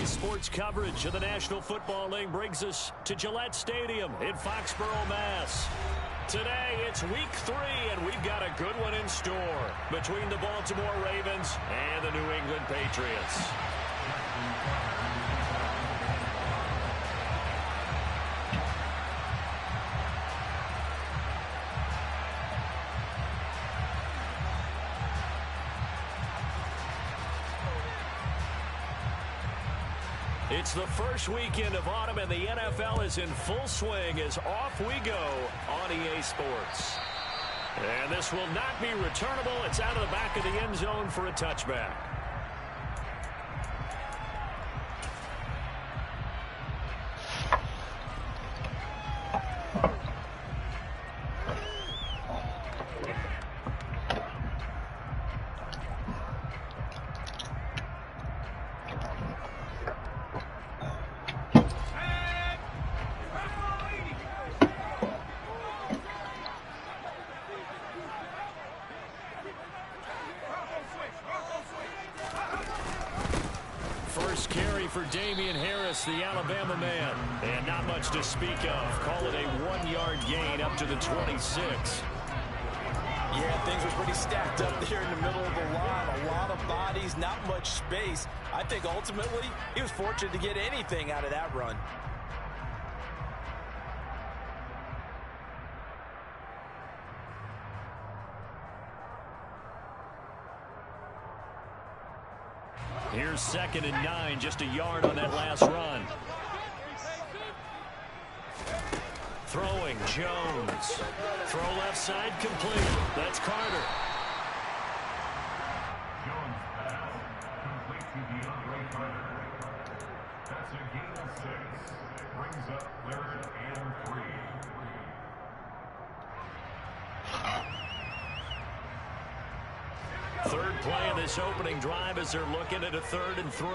Sports coverage of the National Football League brings us to Gillette Stadium in Foxborough, Mass. Today, it's week 3, and we've got a good one in store between the Baltimore Ravens and the New England Patriots. It's the first weekend of autumn, and the NFL is in full swing as off we go on EA Sports. And this will not be returnable. It's out of the back of the end zone for a touchback. First carry for Damian Harris, the Alabama man. And not much to speak of. Call it a 1-yard gain up to the 26. Yeah, things were pretty stacked up there in the middle of the line. A lot of bodies, not much space. I think ultimately he was fortunate to get anything out of that run. Here's 2nd and 9, just a yard on that last run. Throwing, Jones. Throw left side, complete. That's Carter. Jones pass, complete to DeAndre Carter. That's a gain of 6. Brings up 3rd and 3. Third play of this opening drive as they're looking at a 3rd and 3.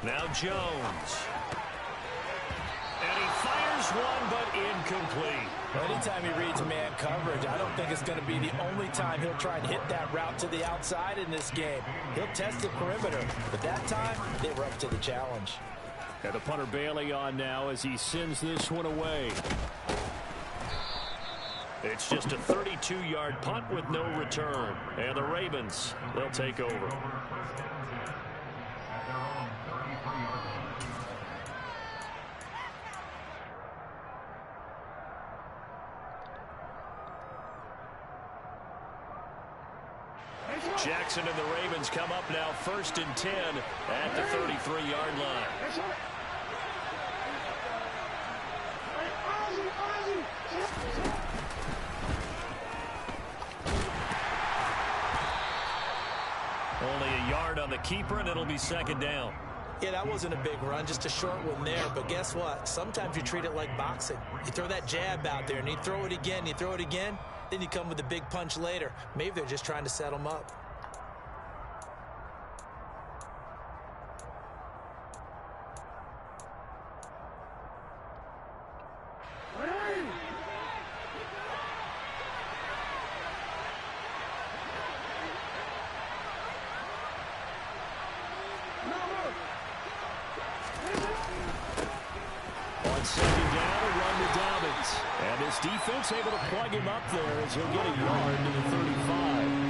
Now Jones. And he fires one, but incomplete. Anytime he reads man coverage, I don't think it's going to be the only time he'll try and hit that route to the outside in this game. He'll test the perimeter, but that time they were up to the challenge. And the punter Bailey on now as he sends this one away. It's just a 32-yard punt with no return. And the Ravens, they'll take over. Jackson and the Ravens come up now 1st and 10 at the 33-yard line. Only a yard on the keeper, and it'll be 2nd down. Yeah, that wasn't a big run, just a short one there. But guess what? Sometimes you treat it like boxing. You throw that jab out there, and you throw it again, you throw it again, then you come with a big punch later. Maybe they're just trying to set them up. On 2nd down, a run to Dobbins. And his defense able to plug him up there as he'll get a yard to the 35.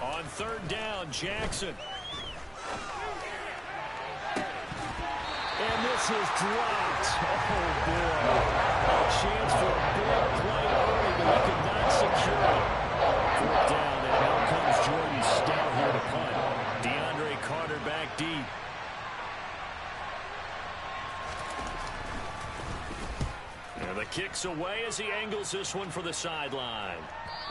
On 3rd down, Jackson. And this is dropped. Oh, boy. A chance for a big play early, but he could not secure it. Fourth down, and out comes Jordan Stout here to punt. DeAndre Carter back deep. And the kick's away as he angles this one for the sideline.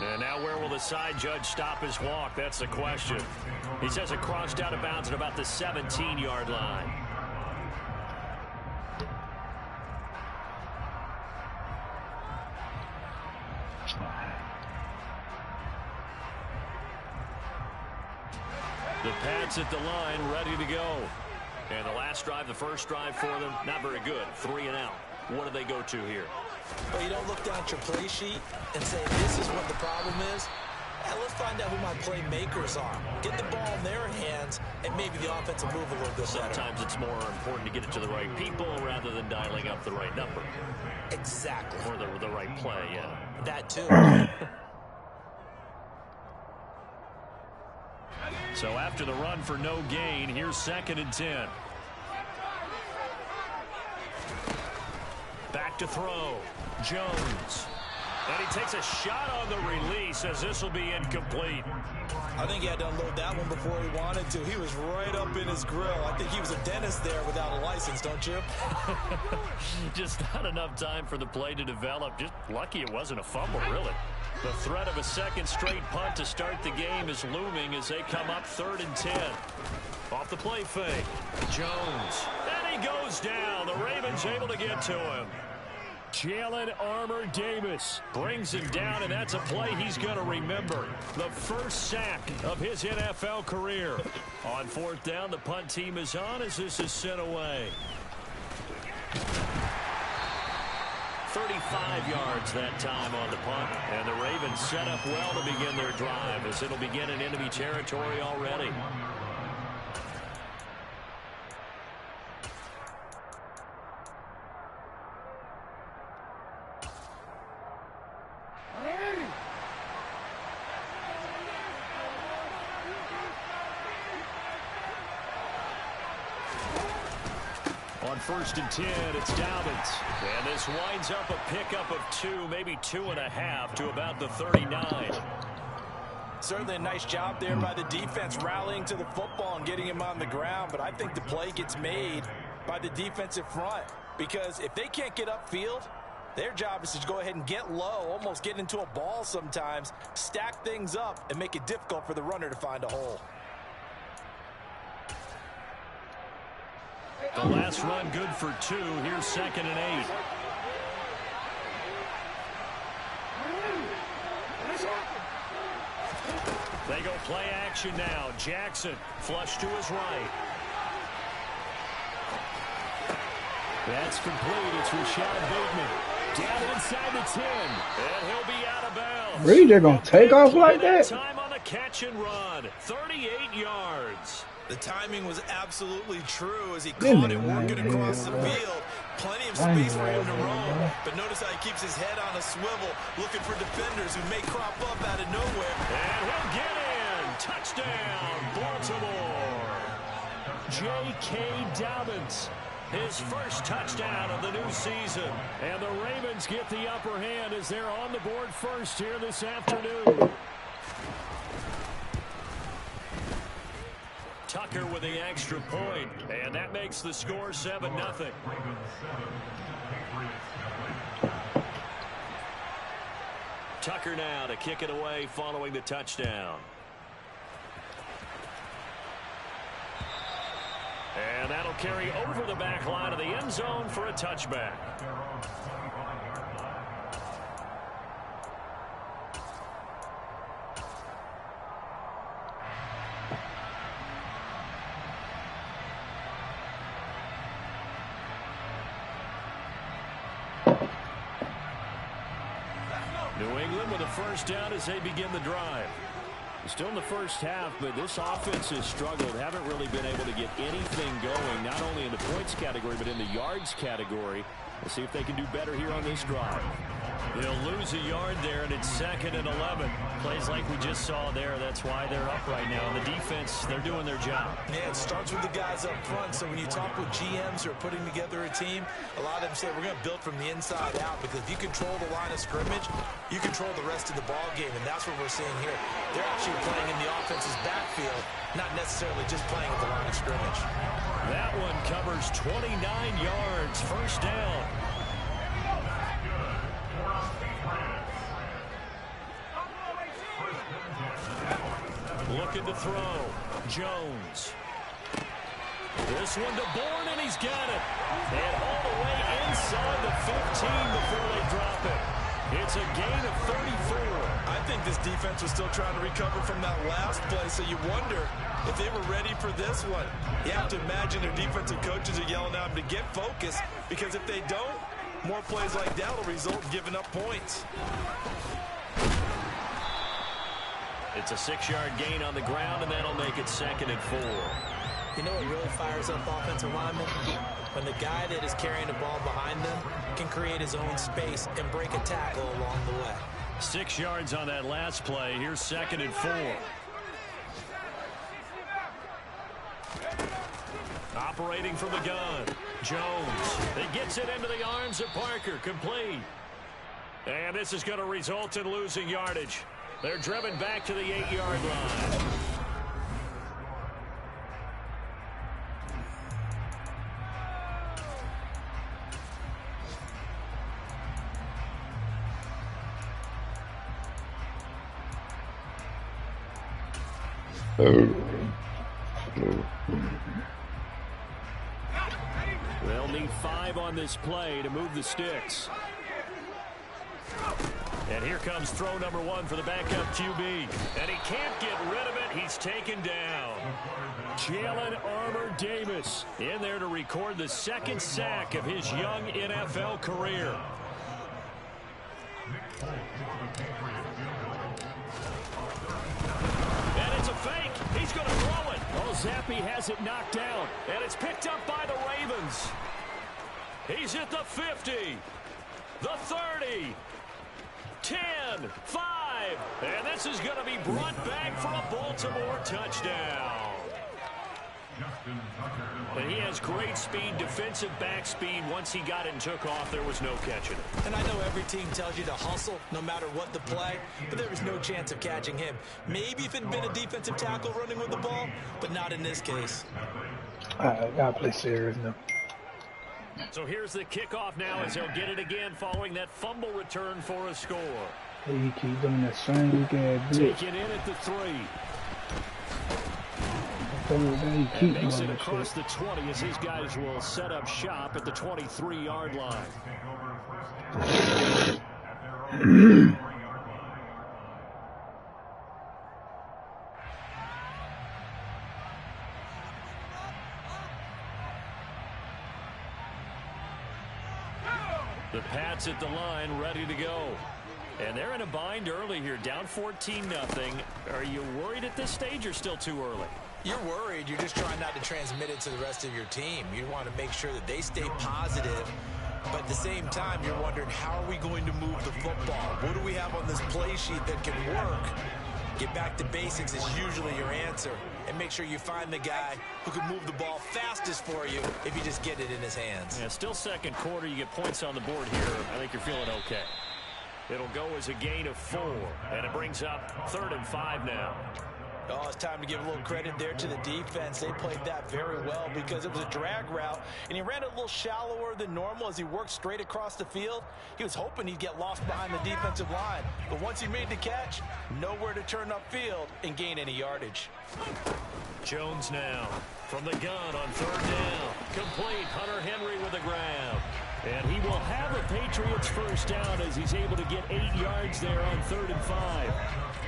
And now where will the side judge stop his walk? That's the question. He says it crossed out of bounds at about the 17-yard line. The Pats at the line, ready to go. And the last drive, the first drive for them, not very good. 3 and out. What do they go to here? Well, you don't look down at your play sheet and say, this is what the problem is. Yeah, let's find out who my playmakers are. Get the ball in their hands, and maybe the offense will move a little bit better. Sometimes it's more important to get it to the right people rather than dialing up the right number. Exactly. Or the right play, yeah. That too. So after the run for no gain, here's 2nd and 10. Back to throw. Jones. And he takes a shot on the release as this will be incomplete. I think he had to unload that one before he wanted to. He was right up in his grill. I think he was a dentist there without a license, don't you? Just not enough time for the play to develop. Just lucky it wasn't a fumble, really. The threat of a second straight punt to start the game is looming as they come up 3rd and 10. Off the play fake. Jones. And he goes down. The Ravens able to get to him. Jalen Armour Davis brings him down, and that's a play he's going to remember. The first sack of his NFL career. On 4th down, the punt team is on as this is sent away. 35 yards that time on the punt, and the Ravens set up well to begin their drive as it'll begin in enemy territory already. On 1st and 10, it's Dobbins. And this winds up a pickup of 2, maybe 2.5 to about the 39. Certainly a nice job there by the defense rallying to the football and getting him on the ground. But I think the play gets made by the defensive front. Because if they can't get upfield, their job is to go ahead and get low, almost get into a ball sometimes, stack things up, and make it difficult for the runner to find a hole. The last run good for 2. Here's 2nd and 8. They go play action now. Jackson flush to his right. That's complete. It's Rashad Bateman. Down inside the 10. And he'll be out of bounds. Really? They're going to take off like that? Time on the catch and run. 38 yards. The timing was absolutely true as he caught it working across the field. Plenty of space for him to roam. But notice how he keeps his head on a swivel, looking for defenders who may crop up out of nowhere. And he'll get in. Touchdown, Baltimore. J.K. Dobbins. His first touchdown of the new season. And the Ravens get the upper hand as they're on the board first here this afternoon. Tucker with the extra point, and that makes the score 7-0. Tucker now to kick it away following the touchdown. And that'll carry over the back line of the end zone for a touchback. New England with a first down as they begin the drive. Still in the first half, but this offense has struggled. Haven't really been able to get anything going, not only in the points category, but in the yards category. We'll see if they can do better here on this drive. They'll lose a yard there, and it's 2nd and 11. Plays like we just saw there. That's why they're up right now. And the defense, they're doing their job. Yeah, it starts with the guys up front. So when you talk with GMs who are putting together a team, a lot of them say we're going to build from the inside out, because if you control the line of scrimmage, you control the rest of the ball game, and that's what we're seeing here. They're actually playing in the offense's backfield, not necessarily just playing at the line of scrimmage. That one covers 29 yards. First down. Looking to throw. Jones. This one to Bourne, and he's got it. And all the way inside the 15 before they drop it. It's a gain of 34. I think this defense was still trying to recover from that last play, so you wonder if they were ready for this one. You have to imagine their defensive coaches are yelling at them to get focused, because if they don't, more plays like that will result in giving up points. It's a 6-yard gain on the ground, and that'll make it 2nd and 4. You know what really fires up offensive linemen? When the guy that is carrying the ball behind them can create his own space and break a tackle along the way. 6 yards on that last play. Here's 2nd and 4. Operating from the gun. Jones. He gets it into the arms of Parker. Complete. And this is going to result in losing yardage. They're driven back to the 8-yard line. They'll need 5 on this play to move the sticks. And here comes throw number 1 for the backup QB. And he can't get rid of it. He's taken down. Jalen Armour-Davis in there to record the 2nd sack of his young NFL career. And it's a fake. He's going to throw it. Oh, Zappi has it knocked down. And it's picked up by the Ravens. He's at the 50, the 30. 10, 5, and this is going to be brought back for a Baltimore touchdown. And he has great speed, defensive back speed. Once he got it and took off, there was no catching it. And I know every team tells you to hustle no matter what the play, but there was no chance of catching him. Maybe if it had been a defensive tackle running with the ball, but not in this case. I gotta play serious now. So here's the kickoff now as they'll get it again following that fumble return for a score. He keep doing that same weak-ass blitz. Taken in at the 3. He makes it across the 20 as his guys will set up shop at the 23-yard line. The Pats at the line, ready to go. And they're in a bind early here, down 14-0. Are you worried at this stage or still too early? You're worried. You're just trying not to transmit it to the rest of your team. You want to make sure that they stay positive. But at the same time, you're wondering, how are we going to move the football? What do we have on this play sheet that can work? Get back to basics is usually your answer. And make sure you find the guy who can move the ball fastest for you if you just get it in his hands. Yeah, still second quarter. You get points on the board here. I think you're feeling okay. It'll go as a gain of 4. And it brings up 3rd and 5 now. Oh, it's time to give a little credit there to the defense. They played that very well because it was a drag route, and he ran it a little shallower than normal as he worked straight across the field. He was hoping he'd get lost behind the defensive line, but once he made the catch, nowhere to turn upfield and gain any yardage. Jones now from the gun on 3rd down. Complete. Hunter Henry with a grab. And he will have a Patriots first down as he's able to get 8 yards there on 3rd and 5.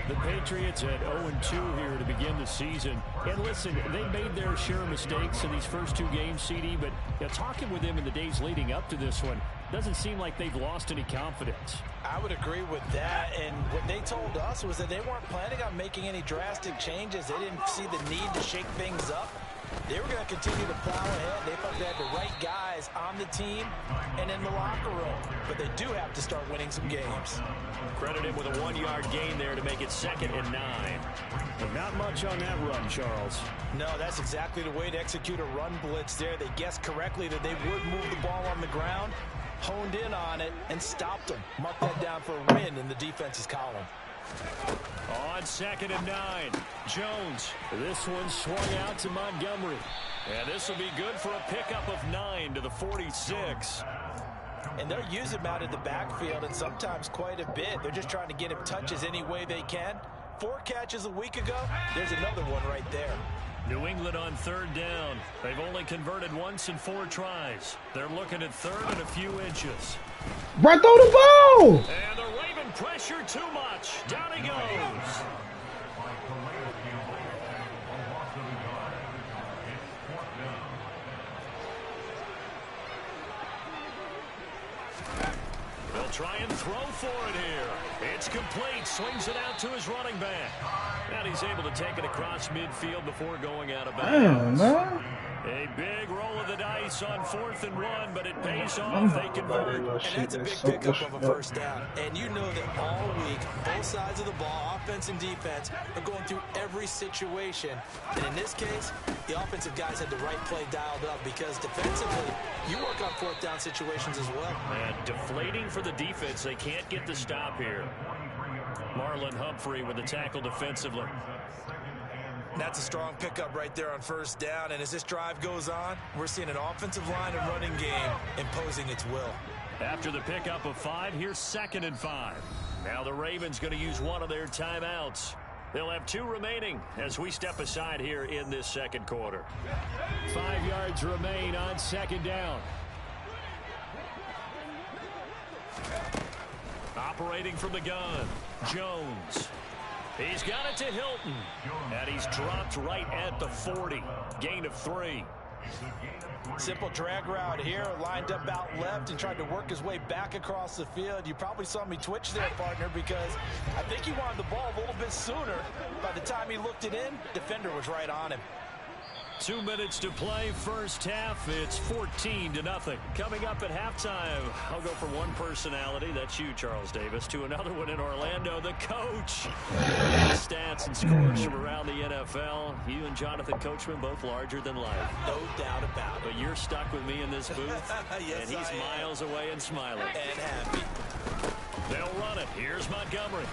The Patriots at 0-2 here to begin the season. And listen, they made their share of mistakes in these first 2 games, CD, but talking with them in the days leading up to this one, doesn't seem like they've lost any confidence. I would agree with that, and what they told us was that they weren't planning on making any drastic changes. They didn't see the need to shake things up. They were going to continue to plow ahead. They thought they had the right guys on the team and in the locker room. But they do have to start winning some games. Credit him with a 1-yard gain there to make it 2nd and 9. But not much on that run, Charles. No, that's exactly the way to execute a run blitz there. They guessed correctly that they would move the ball on the ground, honed in on it, and stopped them. Mark that down for a win in the defense's column. On 2nd and 9, Jones. This one swung out to Montgomery. And this will be good for a pickup of 9 to the 46. And they'll use him out in the backfield, and sometimes quite a bit. They're just trying to get him touches any way they can. 4 catches a week ago. There's another one right there. New England on 3rd down. They've only converted once in 4 tries. They're looking at 3rd and a few inches. Right through the ball! And the Raven pressure too much. Down he goes. They'll try and throw for it here. It's complete. Swings it out to his running back. And he's able to take it across midfield before going out of bounds. Man. A big roll of the dice on 4th and 1, but it pays off. They convert. And that's a big pickup of a first down. And you know that all week, both sides of the ball, offense and defense, are going through every situation. And in this case, the offensive guys had the right play dialed up because defensively, you work on 4th down situations as well. And deflating for the defense. They can't get the stop here. Marlon Humphrey with the tackle defensively. That's a strong pickup right there on 1st down. And as this drive goes on, we're seeing an offensive line and running game imposing its will. After the pickup of 5, here's 2nd and 5. Now the Ravens going to use one of their timeouts. They'll have 2 remaining as we step aside here in this 2nd quarter. 5 yards remain on 2nd down. Operating from the gun, Jones. He's got it to Hilton. And he's dropped right at the 40. Gain of 3. Simple drag route here, lined up out left and tried to work his way back across the field. You probably saw me twitch there, partner, because I think he wanted the ball a little bit sooner. By the time he looked it in, defender was right on him. 2 minutes to play, first half. It's 14-0. Coming up at halftime, I'll go from one personality, that's you, Charles Davis, to another one in Orlando, the coach. Stats and scores from around the NFL. You and Jonathan Coachman both larger than life. No doubt about it. But you're stuck with me in this booth, yes, and he's miles away and smiling. And happy. They'll run it. Here's Montgomery.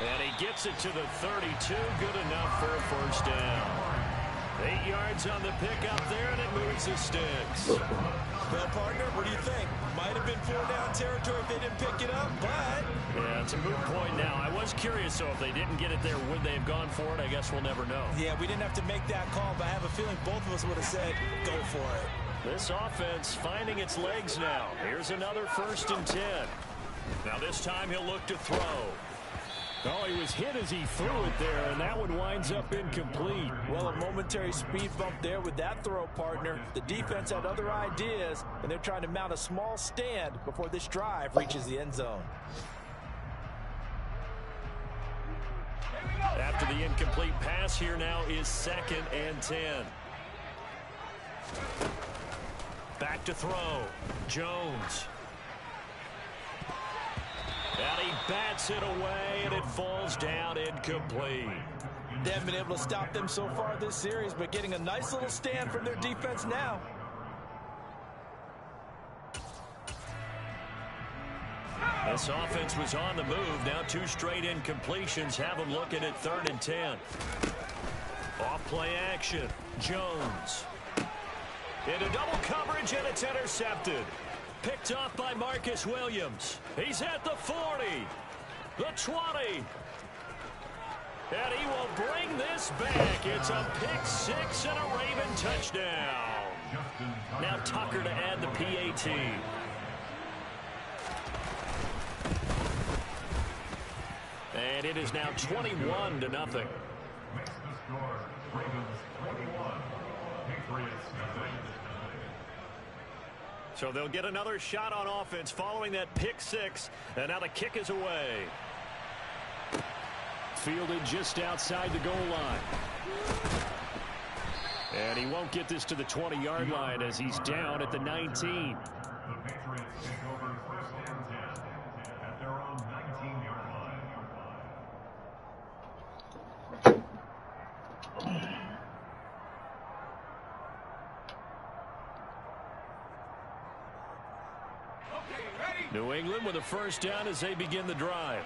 And he gets it to the 32. Good enough for a first down. 8 yards on the pickup there, and it moves the sticks. Well, partner, what do you think? Might have been 4-down territory if they didn't pick it up, but... Yeah, it's a moot point now. I was curious, so if they didn't get it there, would they have gone for it? I guess we'll never know. Yeah, we didn't have to make that call, but I have a feeling both of us would have said, go for it. This offense finding its legs now. Here's another 1st and 10. Now this time he'll look to throw. Oh, he was hit as he threw it there, and that one winds up incomplete. Well, a momentary speed bump there with that throw, partner. The defense had other ideas, and they're trying to mount a small stand before this drive reaches the end zone. After the incomplete pass, here now is 2nd and 10. Back to throw. Jones. And he bats it away, and it falls down incomplete. They haven't been able to stop them so far this series, but getting a nice little stand from their defense now. This offense was on the move. Now 2 straight incompletions have them looking at 3rd and 10. Off play action. Jones. Into double coverage, and it's intercepted. Picked off by Marcus Williams. He's at the 40. The 20. And he will bring this back. It's a pick 6 and a Raven touchdown. Now Tucker to add the PAT. And it is now 21-0. Makes the score Ravens 21, Patriots nothing. So they'll get another shot on offense following that pick 6. And now the kick is away. Fielded just outside the goal line. And he won't get this to the 20-yard line as he's down at the 19. The Patriots take over first and 10 at their own 19-yard line. New England with a first down as they begin the drive.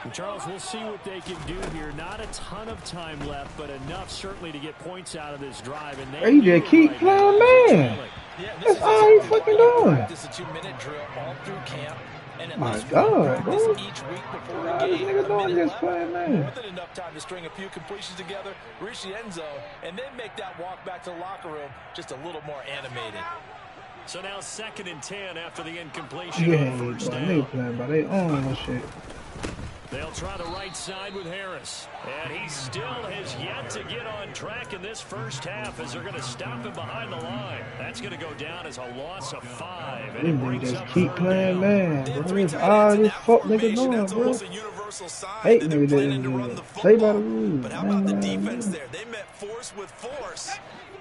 And Charles, we'll see what they can do here. Not a ton of time left, but enough certainly to get points out of this drive. And He just keep playing, man. That's all he fucking doing. This is a 2-minute drill all through camp. And My God, bro. each week before a This game. nigga doing just playing, man. More than enough time to string a few completions together, reach the end zone, and then make that walk back to the locker room just a little more animated. So now 2nd and 10 after the incompletion Yeah, on first boy, down. they playing by their own and shit. They'll try the right side with Harris. And he still has yet to get on track in this first half as they're going to stop him behind the line. That's going to go down as a loss of 5. And it These brings niggas just up keep 3rd playing, down. man. Bro, this all this fuck nigga doing, bro. Hate nigga didn't do that. Play by the rules. But how about the defense there? They met force with force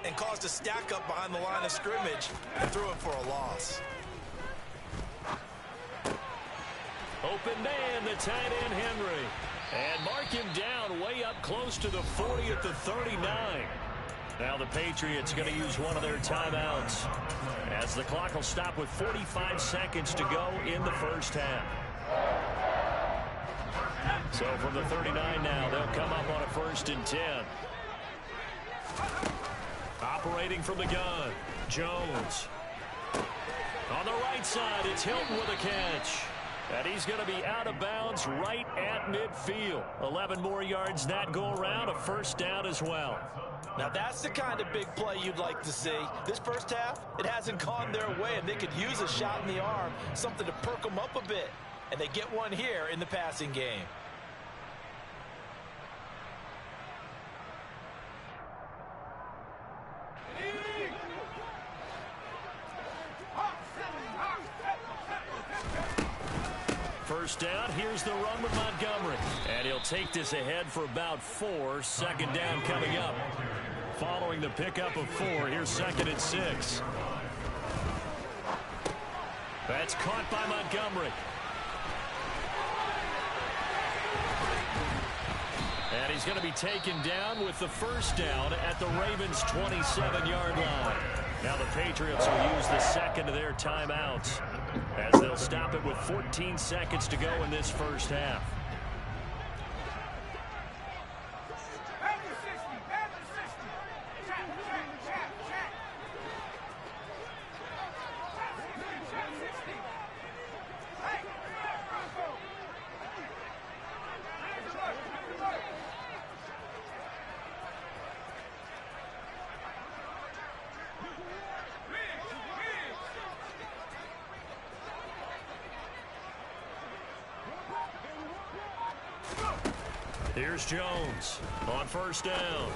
and caused a stack up behind the line of scrimmage and threw it for a loss. Open man, the tight end Henry. And mark him down way up close to the 40 at the 39. Now the Patriots going to use one of their timeouts as the clock will stop with 45 seconds to go in the first half. So from the 39 now, they'll come up on a 1st and 10. Operating from the gun, Jones. On the right side, it's Hilton with a catch. And he's going to be out of bounds right at midfield. 11 more yards that go around, a first down as well. Now that's the kind of big play you'd like to see. This first half, it hasn't gone their way, and they could use a shot in the arm, something to perk them up a bit. And they get one here in the passing game. First down, here's the run with Montgomery. And he'll take this ahead for about 4. 2nd down coming up. Following the pickup of 4, here's 2nd and 6. That's caught by Montgomery. And he's going to be taken down with the first down at the Ravens' 27-yard line. Now the Patriots will use the second of their timeouts as they'll stop it with 14 seconds to go in this first half. Here's Jones on first down.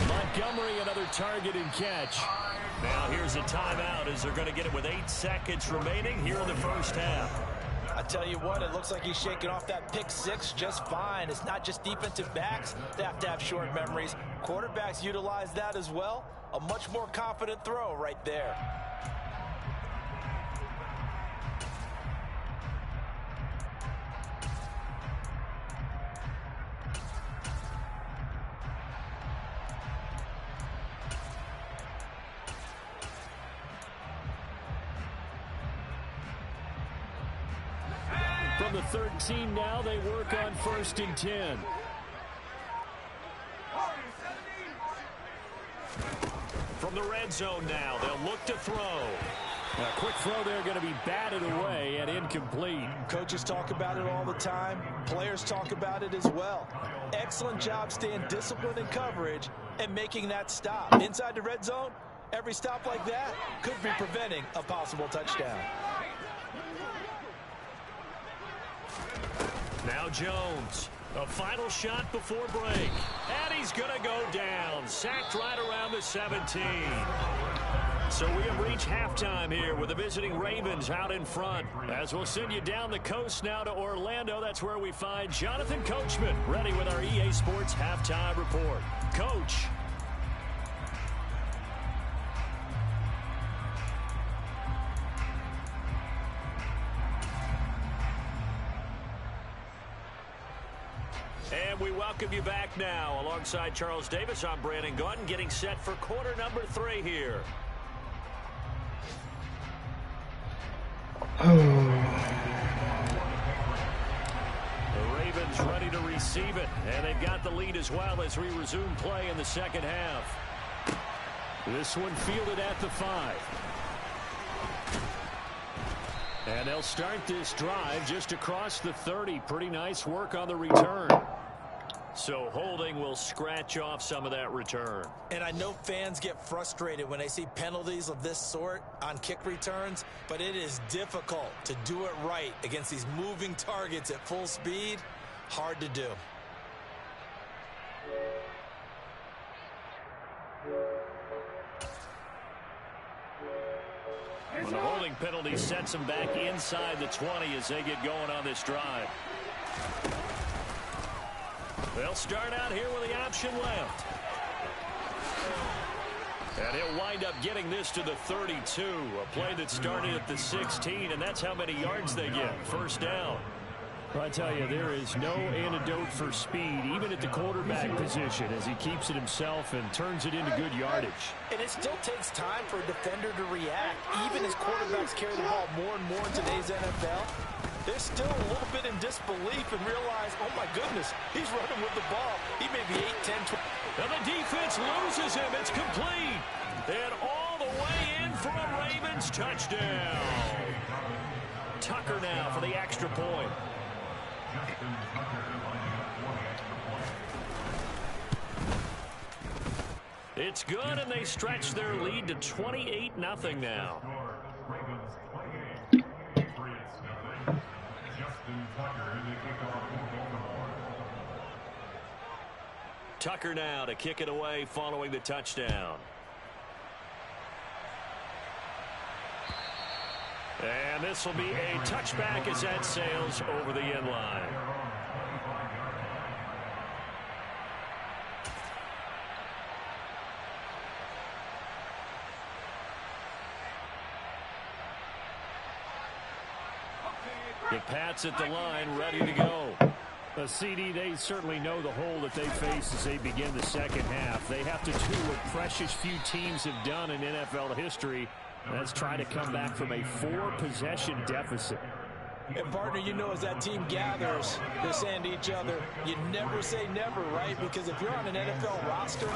Montgomery, another target and catch. Now here's a timeout as they're going to get it with 8 seconds remaining here in the first half. I tell you what, it looks like he's shaking off that pick 6 just fine. It's not just defensive backs that have short memories. Quarterbacks utilize that as well. A much more confident throw right there. From the 13 now, they work on 1st and 10. From the red zone now, they'll look to throw. A quick throw there going to be batted away and incomplete. Coaches talk about it all the time. Players talk about it as well. Excellent job staying disciplined in coverage and making that stop. Inside the red zone, every stop like that could be preventing a possible touchdown. Now Jones, a final shot before break. And he's going to go down. Sacked right around the 17. So we have reached halftime here with the visiting Ravens out in front. As we'll send you down the coast now to Orlando. That's where we find Jonathan Coachman ready with our EA Sports Halftime Report. Coach. And we welcome you back now. Alongside Charles Davis, I'm Brandon Gaudin, getting set for quarter number 3 here. The Ravens ready to receive it, and they've got the lead as well as we resume play in the second half. This one fielded at the 5. And they'll start this drive just across the 30. Pretty nice work on the return. So holding will scratch off some of that return. And I know fans get frustrated when they see penalties of this sort on kick returns, but it is difficult to do it right against these moving targets at full speed. Hard to do. When the holding penalty sets them back inside the 20 as they get going on this drive. They'll start out here with the option left. And he'll wind up getting this to the 32. A play that started at the 16, and that's how many yards they get. First down. Well, I tell you, there is no antidote for speed, even at the quarterback position, as he keeps it himself and turns it into good yardage. And it still takes time for a defender to react. Even as quarterbacks carry the ball more and more in today's NFL, they're still a little bit in disbelief and realize, oh, my goodness, he's running with the ball. He may be 8, 10, 12. And the defense loses him. It's complete. And all the way in for a Ravens touchdown. Tucker now for the extra point. It's good, and they stretch their lead to 28-0 now. Tucker now to kick it away following the touchdown. And this will be a touchback as that sails over the end line. The Pats at the line, ready to go. CD, they certainly know the hole that they face as they begin the second half. They have to do what precious few teams have done in NFL history. That's try to come back from a 4-possession deficit. And, partner, you know, as that team gathers, they're saying to each other, you never say never, right? Because if you're on an NFL roster,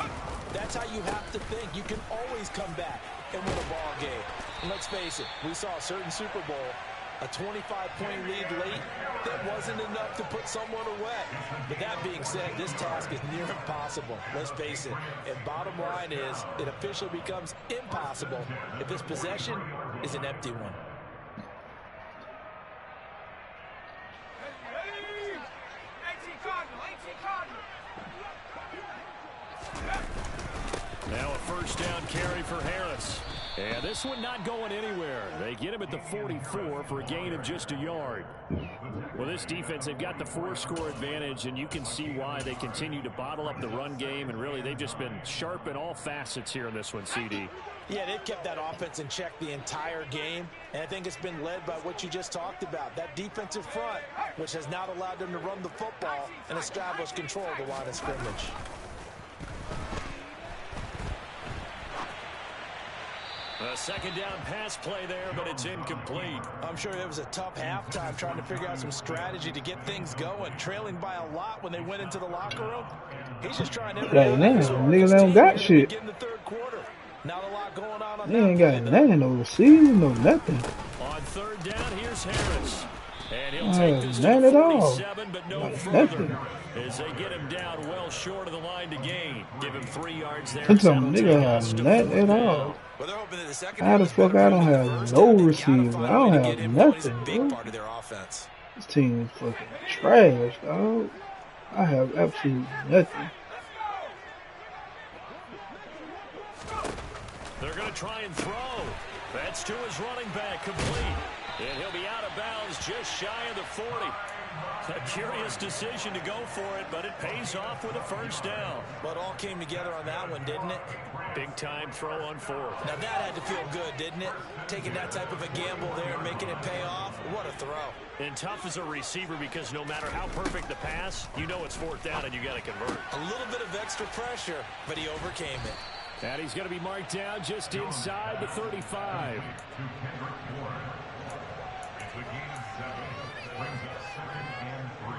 that's how you have to think. You can always come back and win a ball game. And let's face it, we saw a certain Super Bowl, a 25-point lead late, that wasn't enough to put someone away. But that being said, this task is near impossible. Let's face it. And bottom line is, it officially becomes impossible if this possession is an empty one. Now a first down carry for Harris. And this one not going anywhere. They get him at the 44 for a gain of just a yard. Well, this defense, they've got the 4-score advantage, and you can see why they continue to bottle up the run game, and really they've just been sharp in all facets here in this one, CD. Yeah, they've kept that offense in check the entire game, and I think it's been led by what you just talked about, that defensive front, which has not allowed them to run the football and establish control of the line of scrimmage. A second down pass play there, but it's incomplete. I'm sure it was a tough halftime trying to figure out some strategy to get things going. Trailing by a lot when they went into the locker room. He's just trying to niggas don't got shit. Begin the third quarter. Not a lot going on they ain't got nothing, no receiving, no nothing. On third down, here's Harris. And he'll take this none to at all. 47, but no Like further. nothing. As they get him down well short of the line to gain. Give him 3 yards there. That's some nigga have nothing at all. Well, they're hoping that the second How the fuck I don't have no receiving? I don't have nothing, big bro. part of their offense. This team is fucking trash, dog. I have absolutely nothing. They're going to try and throw. That's to his running back, complete. And he'll be out of bounds just shy of the 40. A curious decision to go for it, but it pays off with a first down. Well, it all came together on that one, didn't it? Big-time throw on fourth. Now, that had to feel good, didn't it? Taking that type of a gamble there and making it pay off. What a throw. And tough as a receiver because no matter how perfect the pass, you know it's fourth down and you got to convert. A little bit of extra pressure, but he overcame it. And he's going to be marked down just inside the 35. It's a gain of 7. Brings up 2nd and 3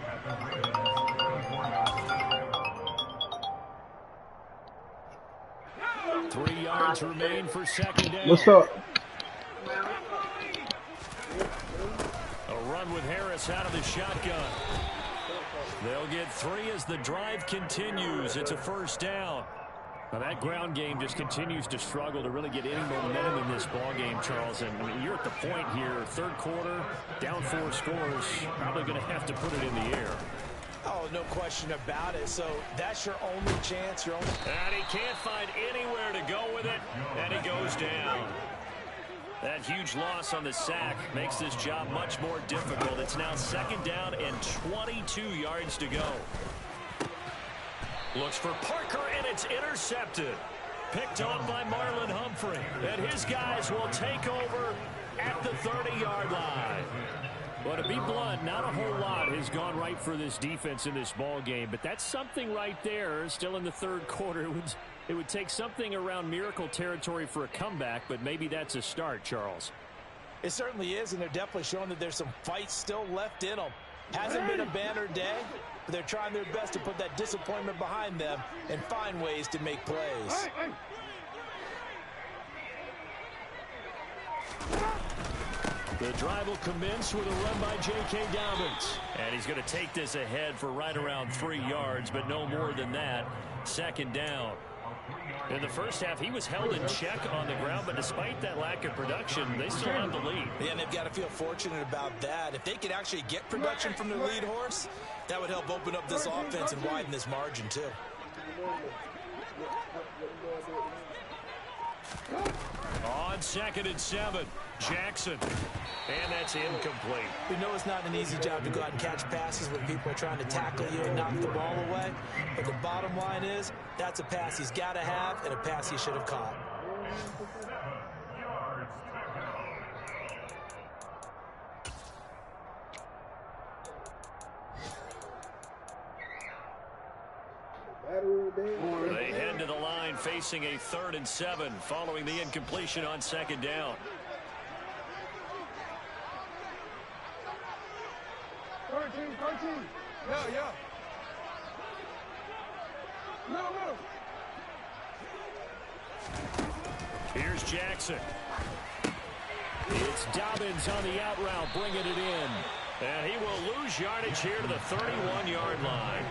at the Ravens 34-yard line. 3 yards remain for second down. What's up? A run with Harris out of the shotgun. They'll get 3 as the drive continues. It's a first down. Now that ground game just continues to struggle to really get any momentum in this ball game, Charles. And you're at the point here, third quarter, down 4 scores, probably going to have to put it in the air. Oh, no question about it. So that's your only chance. Your only. And he can't find anywhere to go with it, and he goes down. That huge loss on the sack makes this job much more difficult. It's now second down and 22 yards to go. Looks for Parker, and it's intercepted. Picked off by Marlon Humphrey. And his guys will take over at the 30-yard line. Well, to be blunt, not a whole lot has gone right for this defense in this ball game, but that's something right there. Still in the third quarter, it would take something around miracle territory for a comeback, but maybe that's a start, Charles. It certainly is, and they're definitely showing that there's some fight still left in them. Hasn't been a banner day, but they're trying their best to put that disappointment behind them and find ways to make plays. The drive will commence with a run by J.K. Dobbins. And he's going to take this ahead for right around 3 yards, but no more than that. Second down. In the first half, he was held in check on the ground, but despite that lack of production, they still have the lead. Yeah, and they've got to feel fortunate about that. If they could actually get production from their lead horse, that would help open up this offense and widen this margin, too. On 2nd and 7, Jackson. And that's incomplete. We know it's not an easy job to go out and catch passes when people are trying to tackle you and knock the ball away. But the bottom line is, that's a pass he's got to have and a pass he should have caught. They head to the line facing a 3rd and 7 following the incompletion on 2nd down. 13. Yeah. No. Here's Jackson. It's Dobbins on the out route, bringing it in. And he will lose yardage here to the 31-yard line.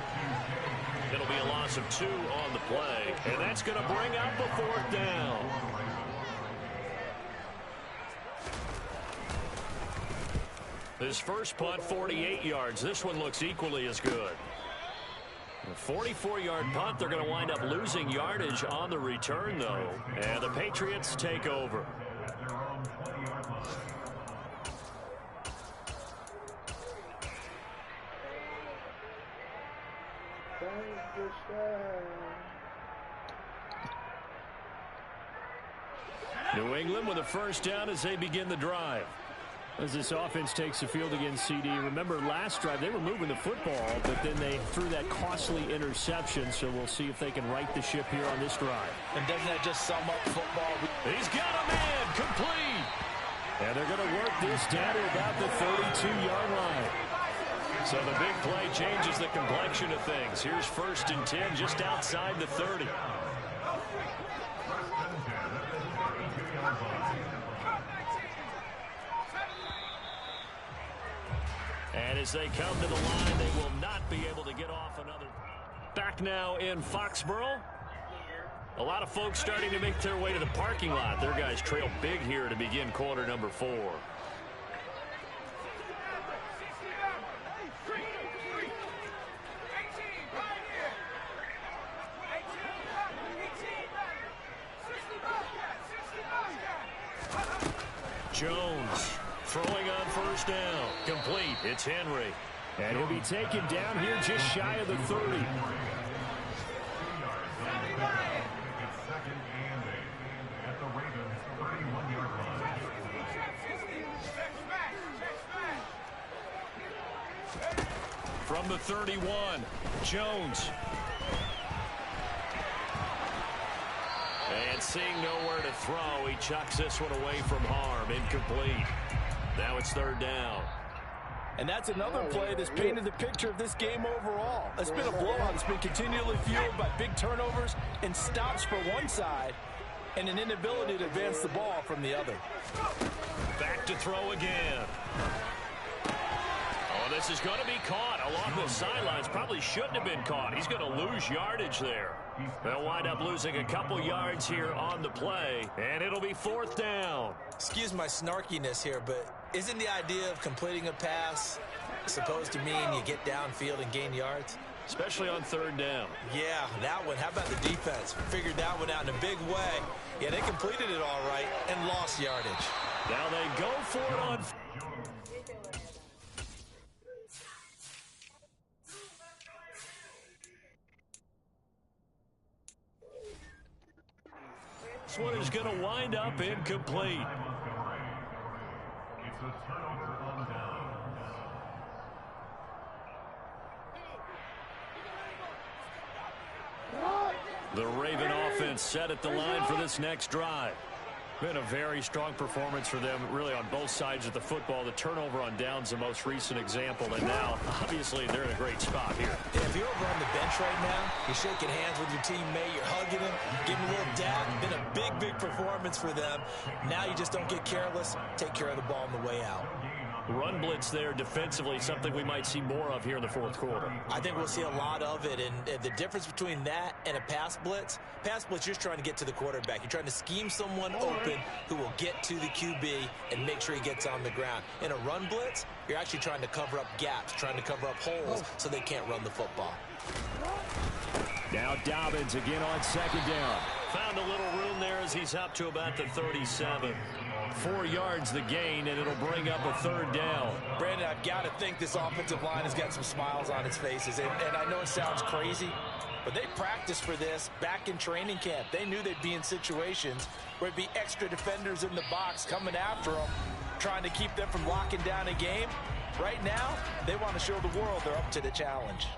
It'll be a loss of 2 on the play, and that's going to bring up a 4th down. His first punt, 48 yards. This one looks equally as good. A 44-yard punt. They're going to wind up losing yardage on the return, though. And the Patriots take over. New England with a first down as they begin the drive. As this offense takes the field against CD, remember last drive they were moving the football, but then they threw that costly interception, so we'll see if they can right the ship here on this drive. And doesn't that just sum up football? He's got a man complete. And they're going to work this down to about the 32-yard line. So the big play changes the complexion of things. Here's 1st and 10 just outside the 30. And as they come to the line, they will not be able to get off another. Back now in Foxborough. A lot of folks starting to make their way to the parking lot. Their guys trail big here to begin quarter number 4. Jones Throwing on first down. Complete. It's Henry. And he'll be taken down here just shy of the 30. It's second and 8 at the Ravens' 31-yard line. From the 31, Jones. And seeing nowhere to throw, he chucks this one away from harm. Incomplete. Now it's third down. And that's another play that's painted the picture of this game overall. It's been a blowout. It's been continually fueled by big turnovers and stops for one side and an inability to advance the ball from the other. Back to throw again. Oh, this is going to be caught along the sidelines. Probably shouldn't have been caught. He's going to lose yardage there. They'll wind up losing a couple yards here on the play, and it'll be fourth down. Excuse my snarkiness here, but isn't the idea of completing a pass supposed to mean you get downfield and gain yards? Especially on third down. Yeah, that one. How about the defense? Figured that one out in a big way. Yeah, they completed it all right and lost yardage. Now they go for it on. This one is going to wind up incomplete. It's a turnover on downs. The Raven offense set at the line for this next drive. Been a very strong performance for them, really, on both sides of the football. The turnover on downs, the most recent example, and now, obviously, they're in a great spot here. Yeah, if you're over on the bench right now, you're shaking hands with your teammate, you're hugging him, giving a little dab. Been a big, big performance for them. Now you just don't get careless. Take care of the ball on the way out. Run blitz there defensively, something we might see more of here in the fourth quarter. I think we'll see a lot of it, and the difference between that and a pass blitz, you're just trying to get to the quarterback. You're trying to scheme someone open who will get to the QB and make sure he gets on the ground. In a run blitz, you're actually trying to cover up gaps, trying to cover up holes so they can't run the football. Now Dobbins again on second down. Found a little room there as he's up to about the 37. 4 yards the gain, and it'll bring up a third down. Brandon, I've got to think this offensive line has got some smiles on its faces. And I know it sounds crazy, but they practiced for this back in training camp. They knew they'd be in situations where there'd be extra defenders in the box coming after them, trying to keep them from locking down a game. Right now, they want to show the world they're up to the challenge.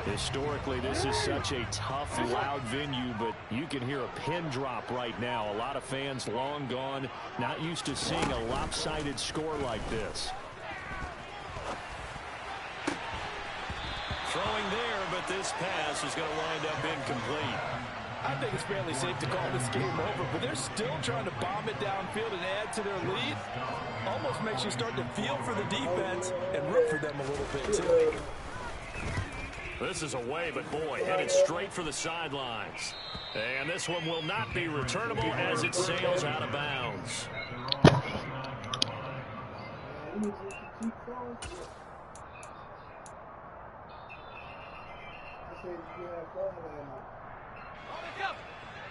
Historically, this is such a tough, loud venue, but you can hear a pin drop right now. A lot of fans long gone, not used to seeing a lopsided score like this. Throwing there, but this pass is going to wind up incomplete. I think it's fairly safe to call this game over, but they're still trying to bomb it downfield and add to their lead. Almost makes you start to feel for the defense and root for them a little bit, too. This is away, but boy, headed straight for the sidelines. And this one will not be returnable as it sails out of bounds.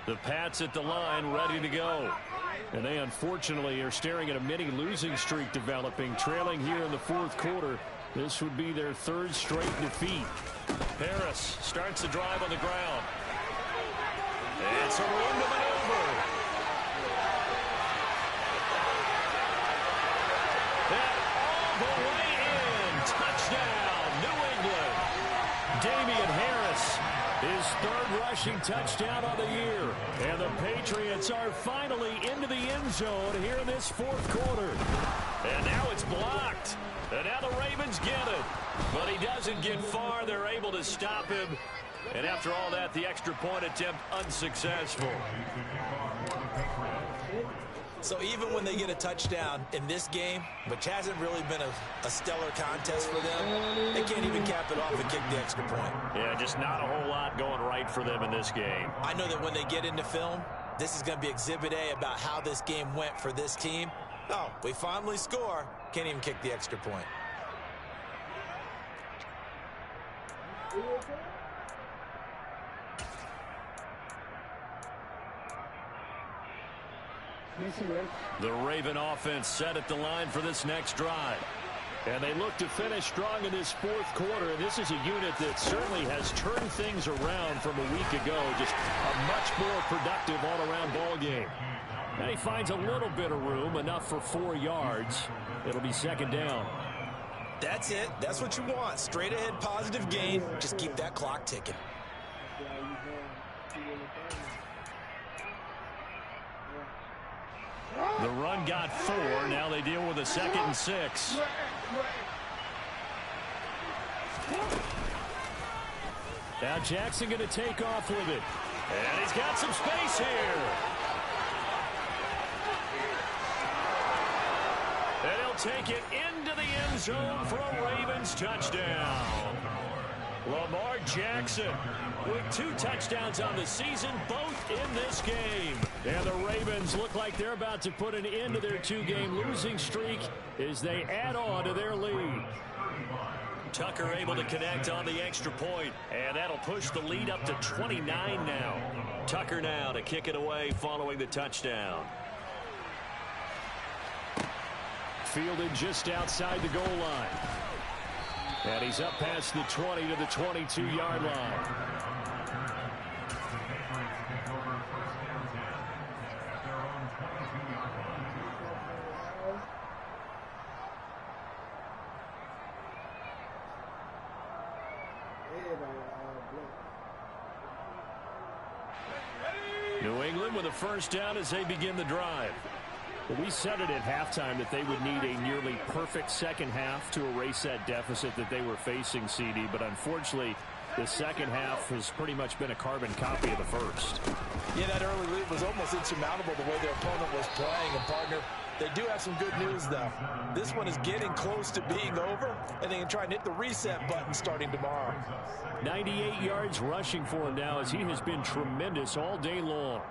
The Pats at the line, ready to go. And they unfortunately are staring at a mini losing streak developing, trailing here in the fourth quarter. This would be their third straight defeat. Harris starts the drive on the ground. It's a room to maneuver. And all the way in. Touchdown, New England. Damian Harris, his third rushing touchdown of the year. And the Patriots are finally into the end zone here in this fourth quarter. And now it's blocked. And now the Ravens get it. But he doesn't get far. They're able to stop him. And after all that, the extra point attempt unsuccessful. So even when they get a touchdown in this game, which hasn't really been a stellar contest for them, they can't even cap it off and kick the extra point. Yeah, just not a whole lot going right for them in this game. I know that when they get into film, this is going to be Exhibit A about how this game went for this team. Oh, we finally score. Can't even kick the extra point. The Raven offense set at the line for this next drive. And they look to finish strong in this fourth quarter. And this is a unit that certainly has turned things around from a week ago. Just a much more productive all-around ball game. And he finds a little bit of room, enough for 4 yards. It'll be second down. That's it. That's what you want. Straight ahead positive gain. Just keep that clock ticking. The run got 4. Now they deal with a 2nd and 6. Now Jackson going to take off with it. And he's got some space here. And he'll take it into the end zone for a Ravens touchdown. Lamar Jackson with 2 touchdowns on the season, both in this game. And the Ravens look like they're about to put an end to their 2-game losing streak as they add on to their lead. Tucker able to connect on the extra point, and that'll push the lead up to 29 now. Tucker now to kick it away following the touchdown. Fielded just outside the goal line. And he's up past the 20 to the 22-yard line. New England with a first down as they begin the drive. We said it at halftime that they would need a nearly perfect second half to erase that deficit that they were facing, CD. But unfortunately, the second half has pretty much been a carbon copy of the first. Yeah, that early lead was almost insurmountable the way their opponent was playing. And, partner, they do have some good news, though. This one is getting close to being over, and they can try and hit the reset button starting tomorrow. 98 yards rushing for him now as he has been tremendous all day long.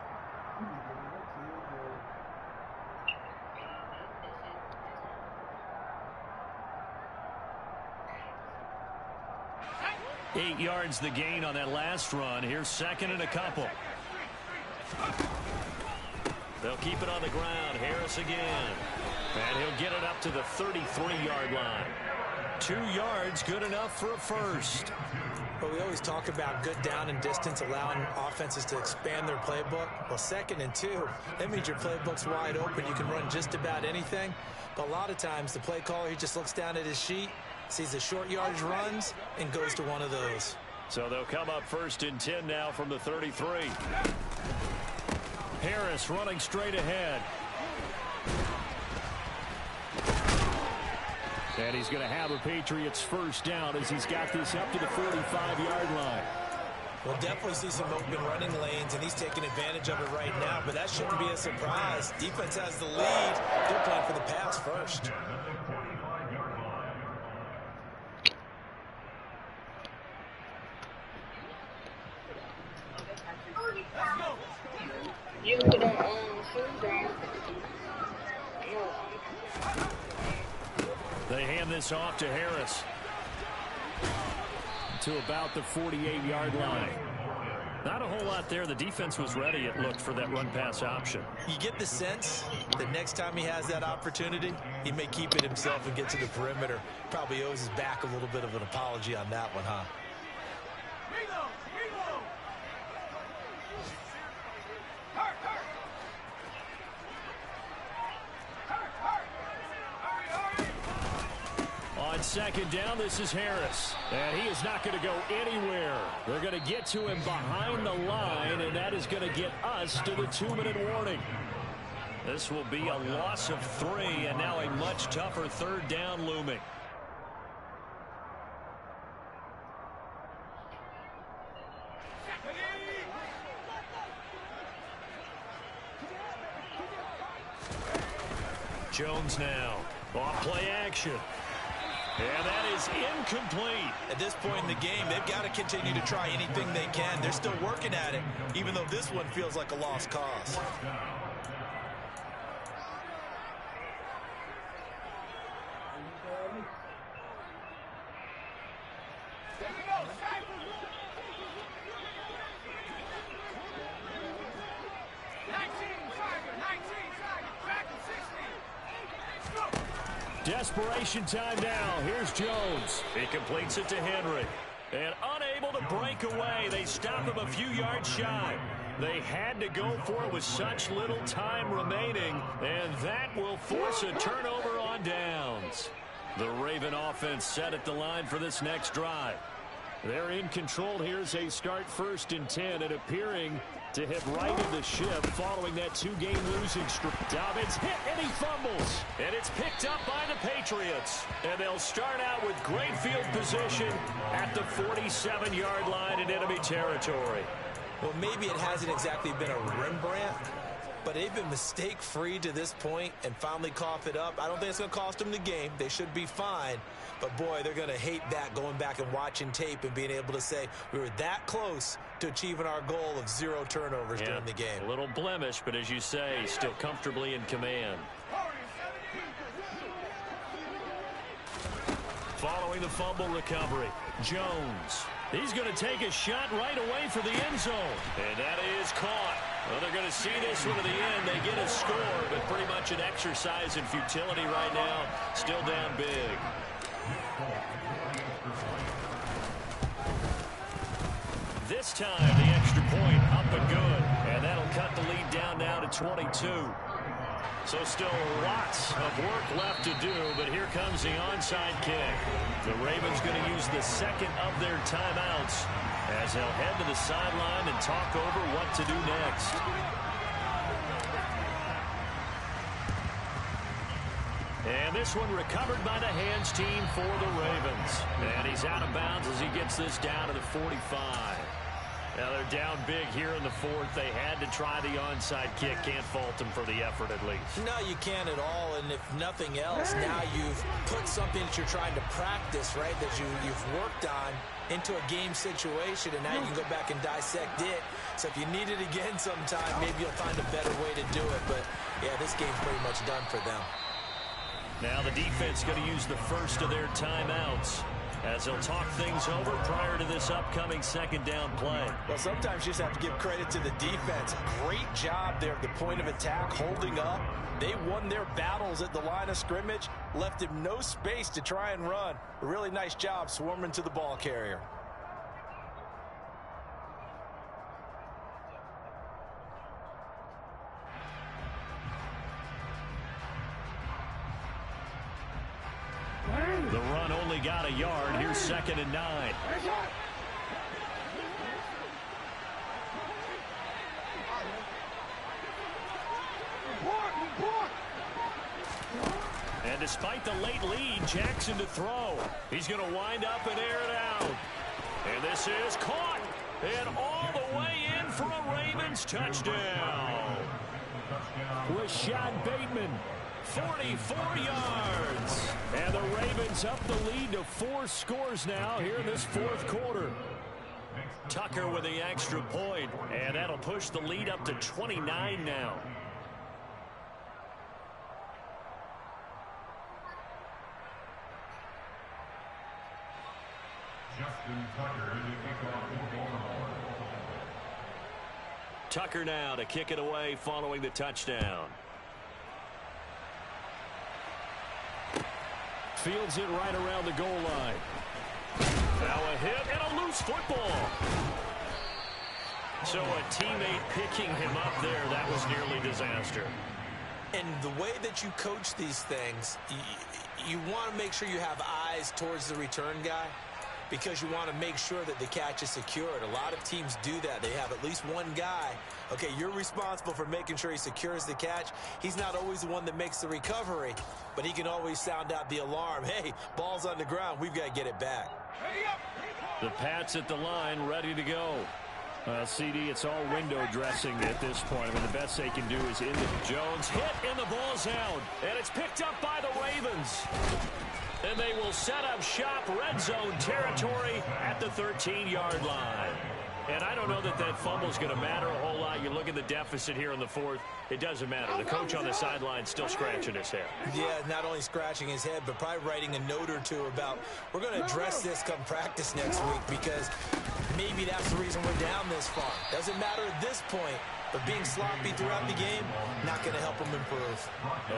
Eight yards the gain on that last run. Here's second and a couple. They'll keep it on the ground. Harris again. And he'll get it up to the 33-yard line. 2 yards, good enough for a first. But we always talk about good down and distance, allowing offenses to expand their playbook. Well, 2nd and 2, that means your playbook's wide open. You can run just about anything. But a lot of times, the play caller, he just looks down at his sheet, sees the short yardage runs, and goes to one of those. So they'll come up 1st and 10 now from the 33. Harris running straight ahead. And he's going to have a Patriots first down as he's got this up to the 45-yard line. We'll definitely see some open running lanes, and he's taking advantage of it right now, but that shouldn't be a surprise. Defense has the lead. They're playing for the pass first. They hand this off to Harris to about the 48-yard line. Not a whole lot there. The defense was ready, it looked, for that run-pass option. You get the sense that next time he has that opportunity, he may keep it himself and get to the perimeter. Probably owes his back a little bit of an apology on that one, huh? On second down, this is Harris. And he is not going to go anywhere. They're going to get to him behind the line, and that is going to get us to the 2-minute warning. This will be a loss of 3, and now a much tougher 3rd down looming. Jones now. Off play action. And that is incomplete. At this point in the game, they've got to continue to try anything they can. They're still working at it, even though this one feels like a lost cause. Desperation time now. Here's Jones. He completes it to Henry. And unable to break away. They stop him a few yards shy. They had to go for it with such little time remaining. And that will force a turnover on downs. The Raven offense set at the line for this next drive. They're in control here as they start 1st and 10 and appearing to have righted the ship following that 2-game losing streak. Dobbins hit and he fumbles. And it's picked up by the Patriots. And they'll start out with great field position at the 47-yard line in enemy territory. Well, maybe it hasn't exactly been a Rembrandt, but they've been mistake-free to this point and finally cough it up. I don't think it's going to cost them the game. They should be fine. But, boy, they're going to hate that, going back and watching tape and being able to say we were that close to achieving our goal of 0 turnovers during the game. A little blemish, but as you say, still comfortably in command. Following the fumble recovery, Jones. He's going to take a shot right away for the end zone. And that is caught. Well, they're going to see this one to the end. They get a score, but pretty much an exercise in futility right now. Still down big. This time, the extra point up and good. And that'll cut the lead down now to 22. So still lots of work left to do, but here comes the onside kick. The Ravens going to use the second of their timeouts as they'll head to the sideline and talk over what to do next. And this one recovered by the hands team for the Ravens. And he's out of bounds as he gets this down to the 45. Now they're down big here in the 4th. They had to try the onside kick. Can't fault them for the effort at least. No, you can't at all. And if nothing else, now you've put something that you're trying to practice, right, that you've worked on into a game situation, and now you can go back and dissect it. So if you need it again sometime, maybe you'll find a better way to do it. But, yeah, this game's pretty much done for them. Now the defense going to use the first of their timeouts as they'll talk things over prior to this upcoming 2nd down play. Well, sometimes you just have to give credit to the defense. Great job there at the point of attack, holding up. They won their battles at the line of scrimmage, left him no space to try and run. A really nice job swarming to the ball carrier. The run only got a yard. Here's 2nd and 9. And despite the late lead, Jackson to throw. He's going to wind up and air it out. And this is caught. And all the way in for a Ravens touchdown. Rashad Bateman. 44 yards. And the Ravens up the lead to 4 scores now here in this 4th quarter. Tucker with the extra point, and that'll push the lead up to 29 now. Tucker now to kick it away following the touchdown. Fields it right around the goal line. Now a hit and a loose football. So a teammate picking him up there, that was nearly disaster. And the way that you coach these things, you want to make sure you have eyes towards the return guy because you want to make sure that the catch is secured. A lot of teams do that. They have at least one guy. Okay, you're responsible for making sure he secures the catch. He's not always the one that makes the recovery, but he can always sound out the alarm. Hey, ball's on the ground. We've got to get it back. The Pats at the line, ready to go. CD, it's all window dressing at this point. I mean, the best they can do is in the... Jones hit, and the ball's out. And it's picked up by the Ravens. And they will set up shop, red zone territory at the 13-yard line. And I don't know that that fumble is going to matter a whole lot. You look at the deficit here in the fourth. It doesn't matter. The coach on the sideline still scratching his head. Yeah, not only scratching his head, but probably writing a note or two about, we're going to address this come practice next week because maybe that's the reason we're down this far. Doesn't matter at this point, but being sloppy throughout the game, not going to help them improve.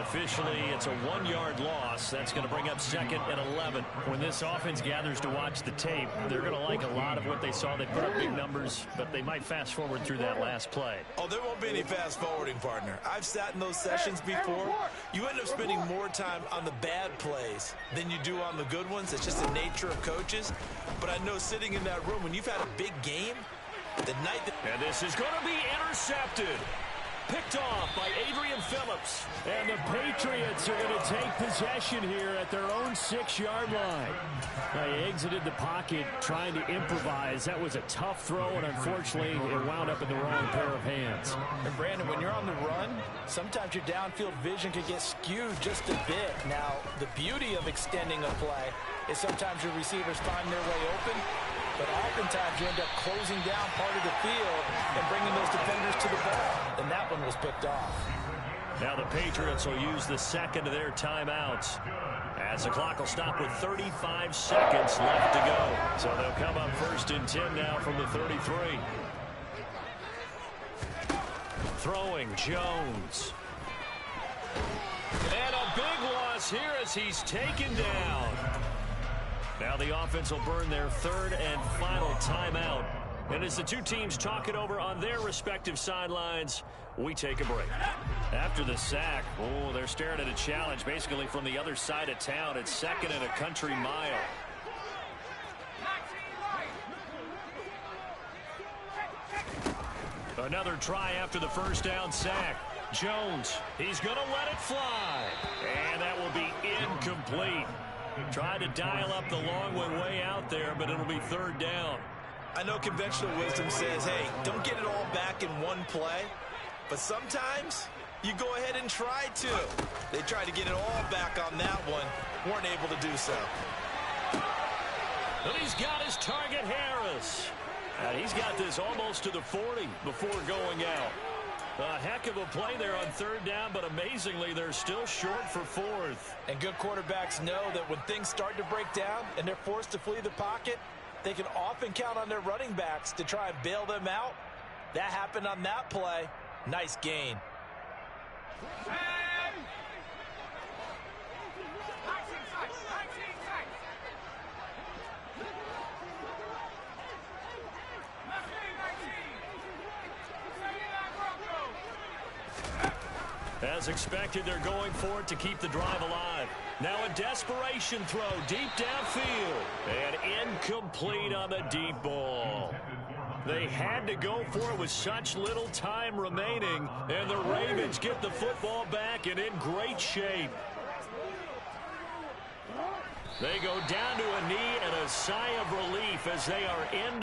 Officially, it's a 1-yard loss. That's going to bring up 2nd and 11. When this offense gathers to watch the tape, they're going to like a lot of what they saw. They put up big numbers, but they might fast forward through that last play. Oh, there won't be any fast forwarding, partner. I've sat in those sessions before. You end up spending more time on the bad plays than you do on the good ones. It's just the nature of coaches. But I know sitting in that room, when you've had a big game, the night that... And this is going to be intercepted. Picked off by Adrian Phillips. And the Patriots are going to take possession here at their own 6-yard line. They exited the pocket trying to improvise. That was a tough throw, and unfortunately, it wound up in the wrong pair of hands. And Brandon, when you're on the run, sometimes your downfield vision can get skewed just a bit. Now, the beauty of extending a play is sometimes your receivers find their way open, but oftentimes you end up closing down part of the field and bringing those defenders to the ball. And that one was picked off. Now the Patriots will use the second of their timeouts as the clock will stop with 35 seconds left to go. So they'll come up 1st and 10 now from the 33. Throwing Jones. And a big loss here as he's taken down. Now the offense will burn their 3rd and final timeout. And as the two teams talk it over on their respective sidelines, we take a break. After the sack, oh, they're staring at a challenge basically from the other side of town. It's 2nd and a country mile. Another try after the first down sack. Jones, he's going to let it fly. And that will be incomplete. Tried to dial up the long way out there, but it'll be 3rd down. I know conventional wisdom says, hey, don't get it all back in one play. But sometimes you go ahead and try to. They tried to get it all back on that one. Weren't able to do so. And he's got his target, Harris. And he's got this almost to the 40 before going out. A heck of a play there on 3rd down, but amazingly, they're still short for 4th. And good quarterbacks know that when things start to break down and they're forced to flee the pocket, they can often count on their running backs to try and bail them out. That happened on that play. Nice gain. As expected, they're going for it to keep the drive alive. Now a desperation throw deep downfield. And incomplete on the deep ball. They had to go for it with such little time remaining. And the Ravens get the football back and in great shape. They go down to a knee and a sigh of relief as they are in.